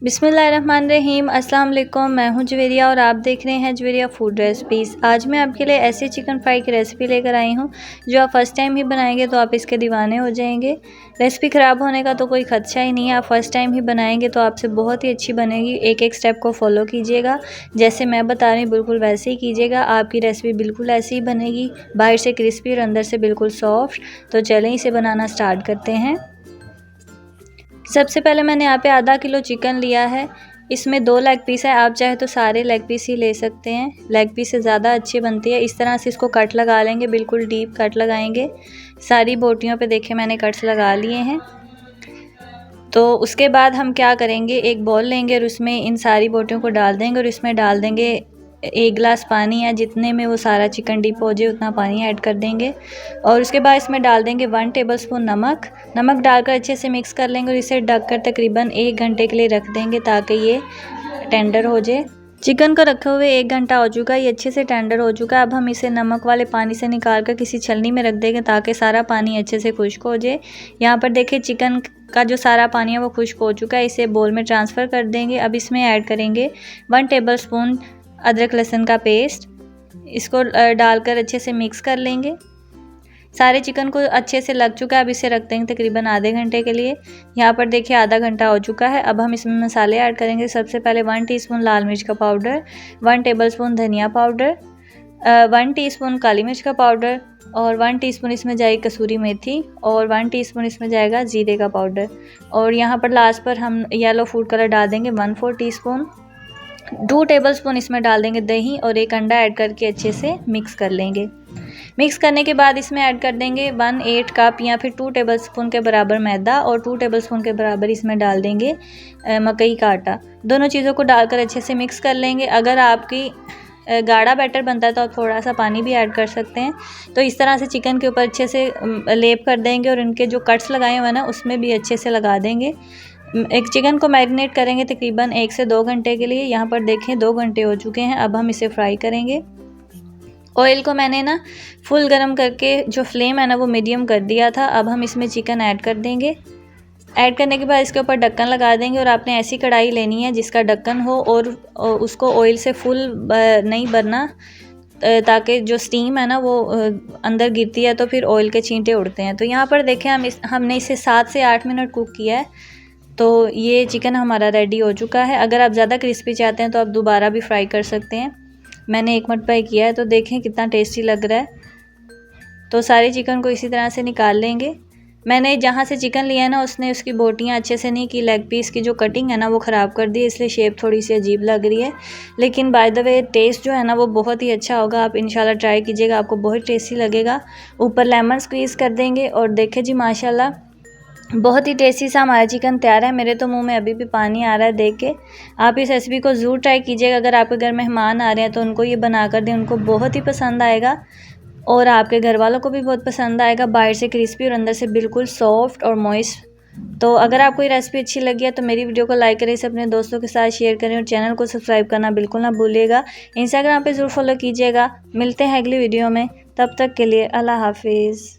बिस्मिल्लाहिर्रहमानिर्रहीम। अस्सलाम वालेकुम। मैं हूं जवेरिया और आप देख रहे हैं जवेरिया फूड रेसिपीज़। आज मैं आपके लिए ऐसे चिकन फ्राई की रेसिपी लेकर आई हूं जो आप फ़र्स्ट टाइम ही बनाएंगे तो आप इसके दीवाने हो जाएंगे। रेसिपी ख़राब होने का तो कोई ख़दशा ही नहीं है। आप फ़र्स्ट टाइम ही बनाएंगे तो आपसे बहुत ही अच्छी बनेगी। एक एक स्टेप को फॉलो कीजिएगा, जैसे मैं बता रही हूँ बिल्कुल वैसे ही कीजिएगा। आपकी रेसिपी बिल्कुल ऐसी ही बनेगी, बाहर से क्रिस्पी और अंदर से बिल्कुल सॉफ्ट। तो चलें इसे बनाना स्टार्ट करते हैं। सबसे पहले मैंने यहाँ पे आधा किलो चिकन लिया है। इसमें 2 लेग पीस है। आप चाहे तो सारे लेग पीस ही ले सकते हैं, लेग पीस से ज़्यादा अच्छी बनती है। इस तरह से इसको कट लगा लेंगे, बिल्कुल डीप कट लगाएंगे। सारी बोटियों पे देखें मैंने कट्स लगा लिए हैं। तो उसके बाद हम क्या करेंगे, एक बॉल लेंगे और उसमें इन सारी बोटियों को डाल देंगे और इसमें डाल देंगे 1 गिलास पानी है। जितने में वो सारा चिकन डिप हो जाए उतना पानी ऐड कर देंगे और उसके बाद इसमें डाल देंगे 1 टेबलस्पून नमक डालकर अच्छे से मिक्स कर लेंगे और इसे ढककर तकरीबन 1 घंटे के लिए रख देंगे ताकि ये टेंडर हो जाए। चिकन को रखे हुए 1 घंटा हो चुका है, ये अच्छे से टेंडर हो चुका है। अब हम इसे नमक वाले पानी से निकाल कर किसी छलनी में रख देंगे ताकि सारा पानी अच्छे से खुश्क हो जाए। यहाँ पर देखिए चिकन का जो सारा पानी है वो खुश्क हो चुका है। इसे बोल में ट्रांसफ़र कर देंगे। अब इसमें ऐड करेंगे 1 टेबलस्पून अदरक लहसुन का पेस्ट। इसको डालकर अच्छे से मिक्स कर लेंगे। सारे चिकन को अच्छे से लग चुका है। अब इसे रख देंगे तकरीबन आधे घंटे के लिए। यहाँ पर देखिए आधा घंटा हो चुका है। अब हम इसमें मसाले ऐड करेंगे। सबसे पहले 1 टीस्पून लाल मिर्च का पाउडर, 1 टेबलस्पून धनिया पाउडर, 1 टीस्पून काली मिर्च का पाउडर और 1 टीस्पून इसमें जाएगी कसूरी मेथी और 1 टीस्पून इसमें जाएगा जीरे का पाउडर। और यहाँ पर लास्ट पर हम येलो फूड कलर डाल देंगे 1/4 टीस्पून। 2 टेबलस्पून इसमें डाल देंगे दही और 1 अंडा ऐड करके अच्छे से मिक्स कर लेंगे। मिक्स करने के बाद इसमें ऐड कर देंगे 1/8 कप या फिर 2 टेबलस्पून के बराबर मैदा और 2 टेबलस्पून के बराबर इसमें डाल देंगे मकई का आटा। दोनों चीज़ों को डालकर अच्छे से मिक्स कर लेंगे। अगर आपकी गाढ़ा बैटर बनता है तो आप थोड़ा सा पानी भी ऐड कर सकते हैं। तो इस तरह से चिकन के ऊपर अच्छे से लेप कर देंगे और इनके जो कट्स लगाए हुए हैं ना उसमें भी अच्छे से लगा देंगे। एक चिकन को मैरिनेट करेंगे तकरीबन 1 से 2 घंटे के लिए। यहाँ पर देखें 2 घंटे हो चुके हैं। अब हम इसे फ्राई करेंगे। ऑयल को मैंने ना फुल गरम करके जो फ्लेम है ना वो मीडियम कर दिया था। अब हम इसमें चिकन ऐड कर देंगे। ऐड करने के बाद इसके ऊपर ढक्कन लगा देंगे और आपने ऐसी कढ़ाई लेनी है जिसका ढक्कन हो और उसको ऑयल से फुल नहीं भरना ताकि जो स्टीम है ना वो अंदर गिरती है तो फिर ऑयल के छींटे उड़ते हैं। तो यहाँ पर देखें हमने इसे 7 से 8 मिनट कुक किया है। तो ये चिकन हमारा रेडी हो चुका है। अगर आप ज़्यादा क्रिस्पी चाहते हैं तो आप दोबारा भी फ्राई कर सकते हैं। मैंने 1 मिनट फ्राई किया है तो देखें कितना टेस्टी लग रहा है। तो सारे चिकन को इसी तरह से निकाल लेंगे। मैंने जहाँ से चिकन लिया है ना उसने उसकी बोटियाँ अच्छे से नहीं की, लेग पीस की जो कटिंग है ना वो ख़राब कर दी, इसलिए शेप थोड़ी सी अजीब लग रही है। लेकिन बाय द वे टेस्ट जो है ना वो बहुत ही अच्छा होगा। आप इंशाल्लाह ट्राई कीजिएगा, आपको बहुत टेस्टी लगेगा। ऊपर लेमन स्क्वीज़ कर देंगे और देखें जी माशाल्लाह बहुत ही टेस्टी सा हमारा चिकन तैयार है। मेरे तो मुंह में अभी भी पानी आ रहा है देख के। आप इस रेसिपी को ज़रूर ट्राई कीजिएगा। अगर आपके घर मेहमान आ रहे हैं तो उनको ये बना कर दें, उनको बहुत ही पसंद आएगा और आपके घर वालों को भी बहुत पसंद आएगा। बाहर से क्रिस्पी और अंदर से बिल्कुल सॉफ्ट और मॉइस्ट। तो अगर आपको ये रेसिपी अच्छी लगी है तो मेरी वीडियो को लाइक करें, इसे अपने दोस्तों के साथ शेयर करें और चैनल को सब्सक्राइब करना बिल्कुल ना भूलिएगा। इंस्टाग्राम पर ज़रूर फॉलो कीजिएगा। मिलते हैं अगली वीडियो में, तब तक के लिए अल्लाह हाफिज़।